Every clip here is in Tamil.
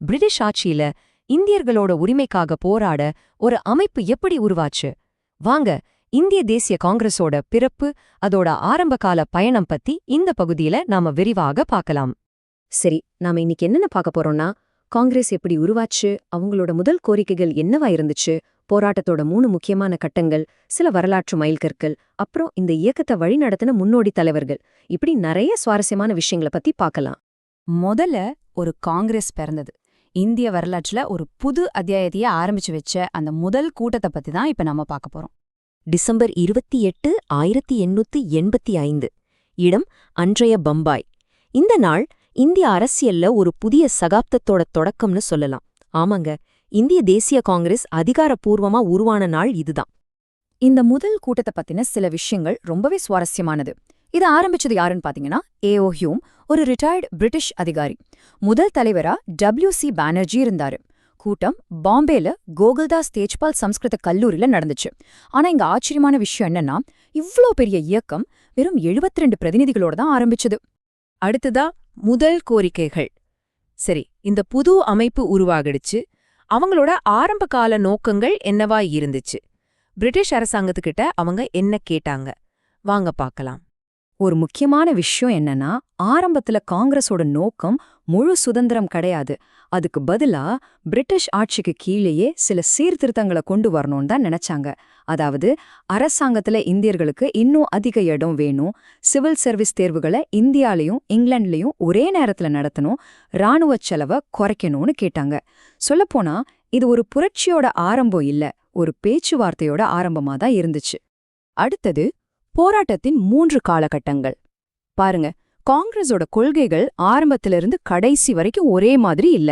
பிரிட்டிஷ் ஆட்சியில இந்தியர்களோட உரிமைக்காக போராட ஒரு அமைப்பு எப்படி உருவாச்சு? வாங்க, இந்திய தேசிய காங்கிரஸோட பிறப்பு, அதோட ஆரம்பகால பயணம் பத்தி இந்த பகுதியில நாம விரிவாக பார்க்கலாம். சரி, நாம இன்னைக்கு என்னென்ன பார்க்க போறோம்னா, காங்கிரஸ் எப்படி உருவாச்சு, அவங்களோட முதல் கோரிக்கைகள் என்னவா இருந்துச்சு, போராட்டத்தோட 3 முக்கியமான கட்டங்கள், சில வரலாற்று மைல்கற்கள், அப்புறம் இந்த இயக்கத்தை வழிநடத்தின முன்னோடி தலைவர்கள், இப்படி நிறைய சுவாரஸ்யமான விஷயங்களை பத்தி பார்க்கலாம். முதல்ல ஒரு காங்கிரஸ் பிறந்தது. இந்திய வரலாற்றுல ஒரு புது அத்தியாயத்தையே ஆரம்பிச்சு வச்ச அந்த முதல் கூட்டத்தை பத்தி தான் இப்ப நம்ம பார்க்க போறோம். டிசம்பர் 28, 1885. இடம் அன்றைய பம்பாய். இந்த நாள் இந்திய அரசியல்ல ஒரு புதிய சகாப்தத்தோட தொடக்கம்னு சொல்லலாம். ஆமாங்க, இந்திய தேசிய காங்கிரஸ் அதிகாரப்பூர்வமா உருவான நாள் இதுதான். இந்த முதல் கூட்டத்தை பத்தின சில விஷயங்கள் ரொம்பவே சுவாரஸ்யமானது. இது ஆரம்பிச்சது யாருன்னு பாத்தீங்கன்னா, ஏஓ ஹியூம், ஒரு ரிட்டையர்டு பிரிட்டிஷ் அதிகாரி. முதல் தலைவரா WC பானர்ஜி இருந்தாரு. கூட்டம் பாம்பேல கோகுல்தாஸ் தேஜ்பால் சம்ஸ்கிருத கல்லூரியில நடந்துச்சு. ஆனா இங்க ஆச்சரியமான விஷயம் என்னன்னா, இவ்ளோ பெரிய இயக்கம் வெறும் 72 பிரதிநிதிகளோட தான் ஆரம்பிச்சது. அடுத்ததா முதல் கோரிக்கைகள். சரி, இந்த புது அமைப்பு உருவாகிடுச்சு. அவங்களோட ஆரம்பகால நோக்கங்கள் என்னவா இருந்துச்சு? பிரிட்டிஷ் அரசாங்கத்துக்கிட்ட அவங்க என்ன கேட்டாங்க? வாங்க பார்க்கலாம். ஒரு முக்கியமான விஷயம் என்னன்னா, ஆரம்பத்துல காங்கிரஸோட நோக்கம் முழு சுதந்திரம் கிடையாது. அதுக்கு பதிலா பிரிட்டிஷ் ஆட்சிக்கு கீழேயே சில சீர்திருத்தங்களை கொண்டு வரணும்னு தான் நினைச்சாங்க. அதாவது, அரசாங்கத்துல இந்தியர்களுக்கு இன்னும் அதிக இடம் வேணும், சிவில் சர்வீஸ் தேர்வுகளை இந்தியாலையும் இங்கிலாந்துலயும் ஒரே நேரத்துல நடத்தணும், இராணுவ செலவை குறைக்கணும்னு கேட்டாங்க. சொல்லப்போனா இது ஒரு புரட்சியோட ஆரம்பம் இல்ல, ஒரு பேச்சுவார்த்தையோட ஆரம்பமா தான் இருந்துச்சு. அடுத்தது போராட்டத்தின் 3 காலகட்டங்கள். பாருங்க, காங்கிரஸோட கொள்கைகள் ஆரம்பத்திலிருந்து கடைசி வரைக்கும் ஒரே மாதிரி இல்ல.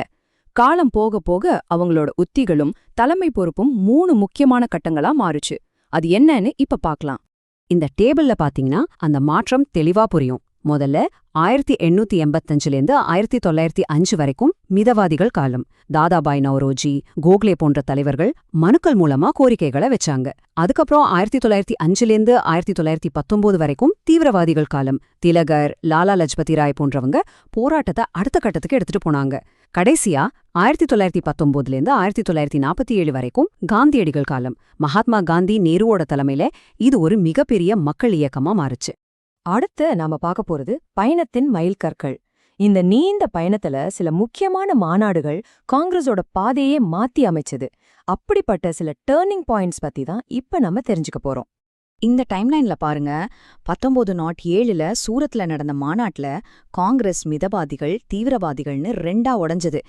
காலம் போக போக அவங்களோட உத்திகளும் தலைமை பொறுப்பும் 3 முக்கியமான கட்டங்களா மாறுச்சு. அது என்னன்னு இப்ப பார்க்கலாம். இந்த டேபிள்ல பாத்தீங்கன்னா அந்த மாற்றம் தெளிவா புரியும். முதல்ல 1885லேருந்து 1905 வரைக்கும் மிதவாதிகள் காலம். தாதாபாய் நவ்ரோஜி, கோகலே போன்ற தலைவர்கள் மனுக்கள் மூலமா கோரிக்கைகளை வச்சாங்க. அதுக்கப்புறம் 1905லேருந்து 1919 வரைக்கும் தீவிரவாதிகள் காலம். திலகர், லாலா லஜ்பதி ராய் போன்றவங்க போராட்டத்தை அடுத்த கட்டத்துக்கு எடுத்துட்டு போனாங்க. கடைசியா 1919லேருந்து 1947 வரைக்கும் காந்தியடிகள் காலம். மகாத்மா காந்தி, நேருவோட தலைமையில இது ஒரு மிகப்பெரிய மக்கள் இயக்கமா மாறுச்சு. அடுத்து நாம பார்க்க போறது பயணத்தின் மைல்கற்கள். இந்த நீண்ட பயணத்துல சில முக்கியமான மாநாடுகள் காங்கிரஸோட பாதையே மாத்தி அமைச்சது. அப்படிப்பட்ட சில டர்னிங் பாயிண்ட்ஸ் பத்தி தான் இப்ப நம்ம தெரிஞ்சுக்க போறோம். இந்த டைம்லைன்ல பாருங்க, 1907ல சூரத்ல நடந்த மாநாட்டுல காங்கிரஸ் மிதவாதிகள், தீவிரவாதிகள்னு 2ஆ உடைஞ்சது.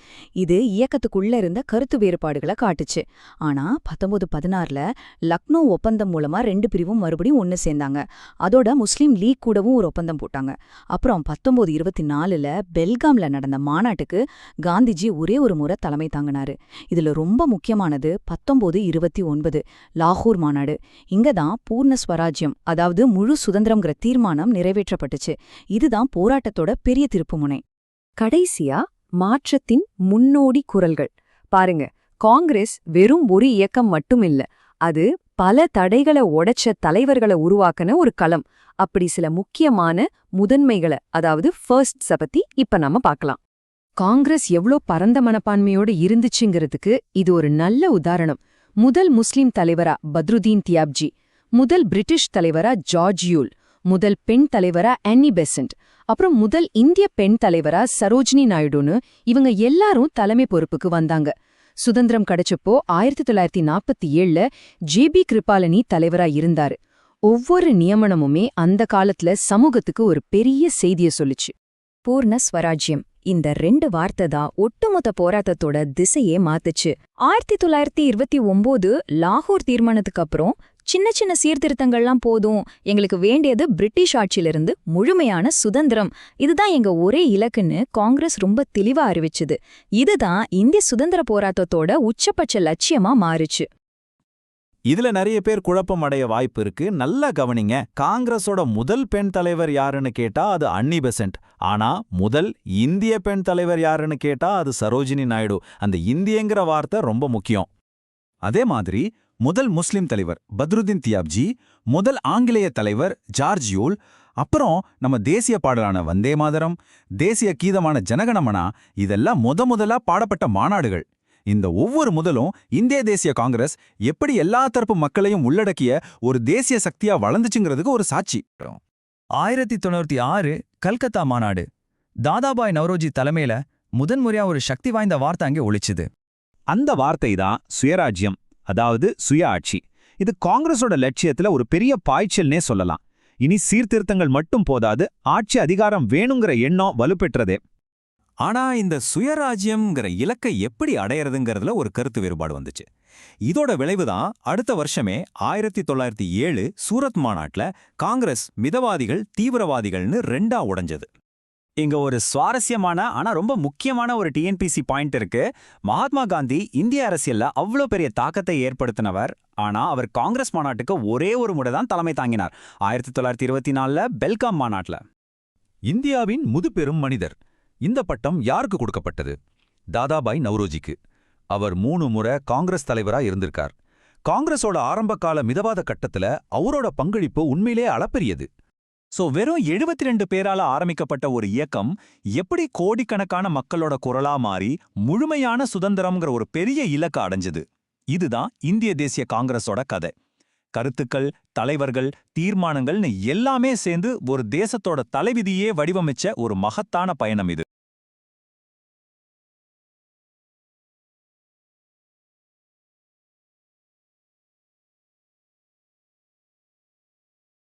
இது இயக்கத்துக்குள்ள இருந்த கருத்து வேறுபாடுகளை காட்டுச்சு. ஆனா 1916ல லக்னோ ஒப்பந்தம் மூலமா 2 பிரிவும் மறுபடியும் ஒன்னு சேர்ந்தாங்க. அதோட முஸ்லீம் லீக் கூடவும் ஒரு ஒப்பந்தம் போட்டாங்க. அப்புறம் 1924ல பெல்காம்ல நடந்த மாநாட்டுக்கு காந்திஜி ஒரே ஒரு முறை தலைமை தாங்கினாரு. இதுல ரொம்ப முக்கியமானது 1929 லாகூர் மாநாடு. இங்கதான் பூர்ண ஸ்வராஜ்யம், அதாவது முழு சுதந்திரம்ங்கிற தீர்மானம் நிறைவேற்றப்பட்டுச்சு. இதுதான் போராட்டத்தோட பெரிய திருப்புமுனை. கடைசியா மாற்றத்தின் முன்னோடி குரல்கள். பாருங்க, காங்கிரஸ் வெறும் ஒரு இயக்கம் மட்டும் இல்ல, அது பல தடைகளை உடைச்ச தலைவர்களை உருவாக்கின ஒரு களம். அப்படி சில முக்கியமான முதன்மைகளை, அதாவது ஃபர்ஸ்ட்ஸ பத்தி இப்ப நம்ம பார்க்கலாம். காங்கிரஸ் எவ்ளோ பரந்த மனப்பான்மையோடு இருந்துச்சுங்கிறதுக்கு இது ஒரு நல்ல உதாரணம். முதல் முஸ்லிம் தலைவரா பத்ருதீன் தியாப்ஜி, முதல் பிரிட்டிஷ் தலைவரா ஜார்ஜ் யூல், முதல் பெண் தலைவரா அன்னி பெசன்ட், அப்புறம் முதல் இந்திய பெண் தலைவரா சரோஜினி நாயுடுன்னு இவங்க எல்லாரும் தலைமை பொறுப்புக்கு வந்தாங்க. சுதந்திரம் கிடைச்சப்போ 1947ல JB கிருபாலனி தலைவரா இருந்தாரு. ஒவ்வொரு நியமனமுமே அந்த காலத்துல சமூகத்துக்கு ஒரு பெரிய செய்திய சொல்லுச்சு. பூர்ண ஸ்வராஜ்யம், இந்த 2 வார்த்தை தான் ஒட்டுமொத்த போராட்டத்தோட திசையே மாத்துச்சு. 1929 லாகூர் தீர்மானத்துக்கு அப்புறம் சின்ன சின்ன சீர்திருத்தங்கள்லாம் போதும், எங்களுக்கு வேண்டியது பிரிட்டிஷ் ஆட்சியிலிருந்து முழுமையான சுதந்திரம், இதுதான் எங்க ஒரே இலக்குன்னு காங்கிரஸ் ரொம்ப தெளிவா அறிவிச்சுது. இதுதான் இந்திய சுதந்திர போராட்டத்தோட உச்சபட்ச லட்சியமா மாறுச்சு. இதுல நிறைய பேர் குழப்பம் அடைய வாய்ப்பு இருக்கு. நல்லா கவனிங்க. காங்கிரஸோட முதல் பெண் தலைவர் யாருன்னு கேட்டா அது அன்னி பெசன்ட். ஆனா முதல் இந்திய பெண் தலைவர் யாருன்னு கேட்டா அது சரோஜினி நாயுடு. அந்த இந்தியங்கிற வார்த்தை ரொம்ப முக்கியம். அதே மாதிரி முதல் முஸ்லிம் தலைவர் பத்ருதீன் தியாப்ஜி, முதல் ஆங்கிலேய தலைவர் ஜார்ஜ் யூல், அப்புறம் நம்ம தேசிய பாடலான வந்தே மாதரம், தேசிய கீதமான ஜனகணமனா இதெல்லாம் முதலா பாடப்பட்ட மாநாடுகள். இந்த ஒவ்வொரு முதலும் இந்திய தேசிய காங்கிரஸ் எப்படி எல்லா தரப்பு மக்களையும் உள்ளடக்கிய ஒரு தேசிய சக்தியா வளர்ந்துச்சுங்கிறதுக்கு ஒரு சாட்சி. 1996 கல்கத்தா மாநாடு. தாதாபாய் நவ்ரோஜி தலைமையில முதன்முறையா ஒரு சக்தி வாய்ந்த வார்த்தை அங்கே ஒலிச்சுது. அந்த வார்த்தை தான் சுயராஜ்யம், அதாவது சுய ஆட்சி. இது காங்கிரஸோட லட்சியத்துல ஒரு பெரிய பாய்ச்சல்னே சொல்லலாம். இனி சீர்திருத்தங்கள் மட்டும் போதாது, ஆட்சி அதிகாரம் வேணுங்கிற எண்ணம் வலுப்பெற்றதே. ஆனா இந்த சுயராஜ்யம்ங்கிற இலக்கை எப்படி அடையறதுங்கிறதுல ஒரு கருத்து வேறுபாடு வந்துச்சு. இதோட விளைவுதான் அடுத்த வருஷமே 1907 சூரத் மாநாட்டுல காங்கிரஸ் மிதவாதிகள் தீவிரவாதிகள்னு ரெண்டா உடைஞ்சது. இங்க ஒரு சுவாரஸ்யமான ஆனா ரொம்ப முக்கியமான ஒரு டிஎன்பிசி பாயிண்ட் இருக்கு. மகாத்மா காந்தி இந்திய அரசியல்ல அவ்வளோ பெரிய தாக்கத்தை ஏற்படுத்தினவர். ஆனா அவர் காங்கிரஸ் மாநாட்டுக்கு ஒரே ஒரு முறை தான் தலைமை தாங்கினார், 1924 பெல்காம் மாநாட்டுல. இந்தியாவின் முதுபெரும் மனிதர். இந்த பட்டம் யாருக்கு கொடுக்கப்பட்டது? தாதாபாய் நவ்ரோஜிக்கு. அவர் 3 முறை காங்கிரஸ் தலைவரா இருந்திருக்கார். காங்கிரஸோட ஆரம்பகால மிதவாத கட்டத்துல அவரோட பங்களிப்பு உண்மையிலே அளப்பரியது. வெறும் 72 பேரால ஆரம்பிக்கப்பட்ட ஒரு இயக்கம் எப்படி கோடிக்கணக்கான மக்களோட குரலா மாறி முழுமையான சுதந்திரம்ங்கிற ஒரு பெரிய இலக்க அடைஞ்சது. இதுதான் இந்திய தேசிய காங்கிரஸோட கதை. கருத்துக்கள், தலைவர்கள், தீர்மானங்கள்னு எல்லாமே சேர்ந்து ஒரு தேசத்தோட தலைவிதியே வடிவமைச்ச ஒரு மகத்தான பயணம் இது.